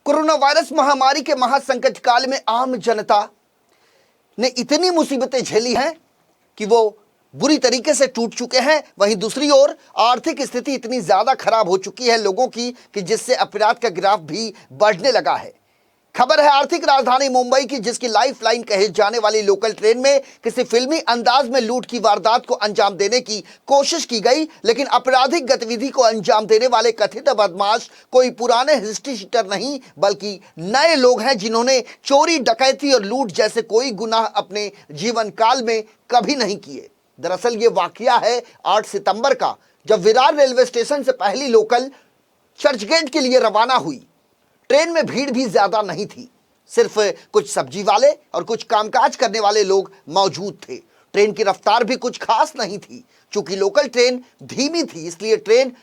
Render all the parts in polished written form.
Corona virus महामारी के महासंकट काल में आम जनता ने इतनी मुसीबतें झेली हैं कि वो बुरी तरीके से टूट चुके हैं। वहीं दूसरी ओर आर्थिक स्थिति इतनी ज्यादा खराब हो चुकी है लोगों की कि जिससे अपराध का ग्राफ भी बढ़ने लगा है। खबर है आर्थिक राजधानी मुंबई की, जिसकी लाइफ लाइन कहे जाने वाली लोकल ट्रेन में किसी फिल्मी अंदाज में लूट की वारदात को अंजाम देने की कोशिश की गई, लेकिन आपराधिक गतिविधि को अंजाम देने वाले कथित बदमाश कोई पुराने हिस्ट्री शीटर नहीं बल्कि नए लोग हैं, जिन्होंने चोरी, डकैती और लूट जैसे कोई गुनाह अपने जीवन काल में कभी नहीं किए। दरअसल ये वाकया है 8 सितंबर का, जब विरार रेलवे स्टेशन से पहली लोकल चर्चगेट के लिए रवाना हुई। ट्रेन में भीड़ भी ज्यादा नहीं थी, सिर्फ कुछ सब्जी वाले और कुछ कामकाज करने वाले लोग मौजूद थे। ट्रेन की रफ्तार भी कुछ खास नहीं थी। चूंकि लोकल ट्रेन धीमी थी, इसलिए ट्रेन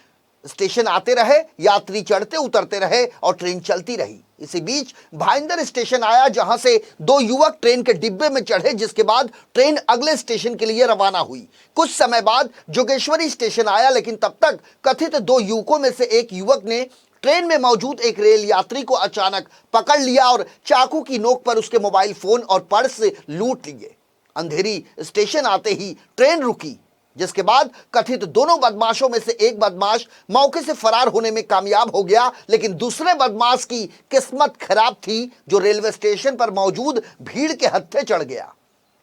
स्टेशन आते रहे, यात्री चढ़ते उतरते रहे और ट्रेन चलती रही। इसी बीच भाईंदर स्टेशन आया, जहां से 2 युवक ट्रेन के डिब्बे में चढ़े, जिसके बाद ट्रेन अगले स्टेशन के लिए रवाना हुई। कुछ समय बाद जोगेश्वरी स्टेशन आया, लेकिन तब तक कथित 2 युवकों में से एक युवक ने ट्रेन में मौजूद एक रेल यात्री को अचानक पकड़ लिया और चाकू की नोक पर उसके मोबाइल फोन और पर्स लूट लिए। अंधेरी स्टेशन आते ही ट्रेन रुकी, जिसके बाद कथित दोनों बदमाशों में से एक बदमाश मौके से फरार होने में कामयाब हो गया, लेकिन दूसरे बदमाश की किस्मत खराब थी, जो रेलवे स्टेशन पर मौजूद भीड़ के हत्थे चढ़ गया।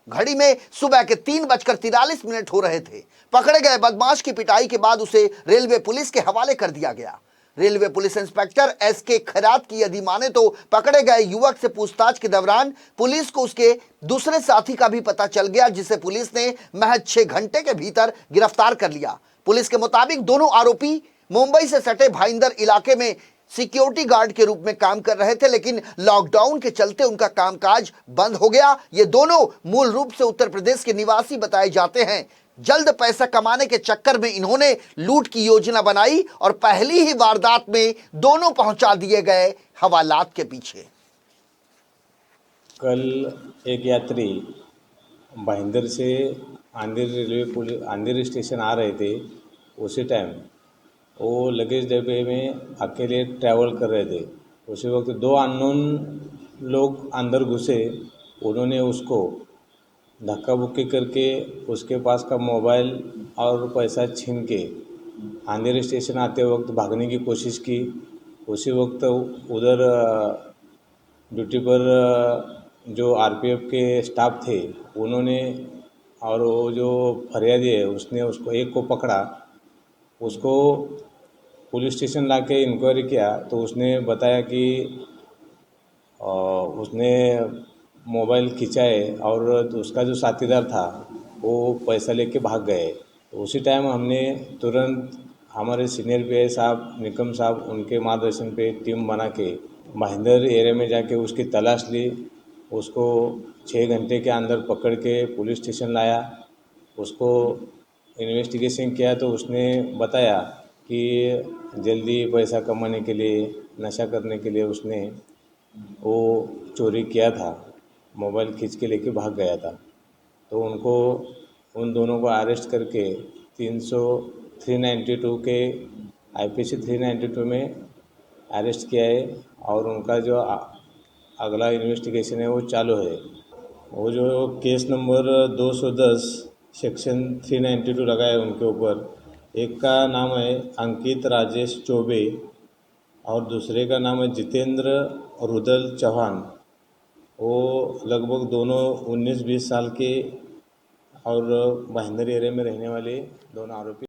घड़ी में सुबह के 3:43 हो रहे थे। पकड़े गए बदमाश की पिटाई के बाद उसे रेलवे पुलिस के हवाले कर दिया गया। Railway police inspector SK. खैरात की यदि माने तो पकड़े गए युवक से पूछताछ के दौरान पुलिस को उसके दूसरे साथी का भी पता चल गया, जिसे पुलिस ने महज 6 घंटे के भीतर गिरफ्तार कर लिया। पुलिस के मुताबिक दोनों आरोपी मुंबई से सटे भाईंदर इलाके में सिक्योरिटी गार्ड के रूप में काम कर रहे थे, लेकिन लॉकडाउन के चलते उनका कामकाज बंद हो गया। ये दोनों मूल रूप से उत्तर प्रदेश के निवासी बताए जाते हैं। जल्द पैसा कमाने के चक्कर में इन्होंने लूट की योजना बनाई और पहली ही वारदात में दोनों पहुंचा दिए गए हवालात के पीछे। कल एक यात्री भाईंदर से अंधेरी स्टेशन आ रहे थे। उसी टाइम वो लगेज डब्बे में अकेले ट्रैवल कर रहे थे। उसी वक्त 2 अननोन लोग अंदर घुसे। उन्होंने उसको धक्का बुक्की करके उसके पास का मोबाइल और पैसा छीन के अंधेरी स्टेशन आते वक्त भागने की कोशिश की। उसी वक्त उधर ड्यूटी पर जो आरपीएफ के स्टाफ थे, उन्होंने और वो जो फरियादी है उसने उसको एक को पकड़ा। उसको पुलिस स्टेशन लाके इंक्वायरी किया तो उसने बताया कि उसने मोबाइल खिंचाए और उसका जो साथीदार था वो पैसा लेके भाग गए। तो उसी टाइम हमने तुरंत हमारे सीनियर पीआई साहब निकम साहब उनके मार्गदर्शन पे टीम बना के भाईंदर एरिया में जाके उसकी तलाश ली। उसको 6 घंटे के अंदर पकड़ के पुलिस स्टेशन लाया। उसको इन्वेस्टिगेशन किया तो उसने बताया कि जल्दी पैसा कमाने के लिए, नशा करने के लिए उसने वो चोरी किया था, मोबाइल खींच के लेके भाग गया था। तो उन दोनों को अरेस्ट करके 392 के आईपीसी 392 में अरेस्ट किया है और उनका जो अगला इन्वेस्टिगेशन है वो चालू है। वो जो केस नंबर 210 सेक्शन 392 लगा है उनके ऊपर। एक का नाम है अंकित राजेश चौबे और दूसरे का नाम है जितेंद्र रुदल चौहान। वो लगभग दोनों 19-20 साल के और भाईंदर एरिया में रहने वाले दोनों आरोपी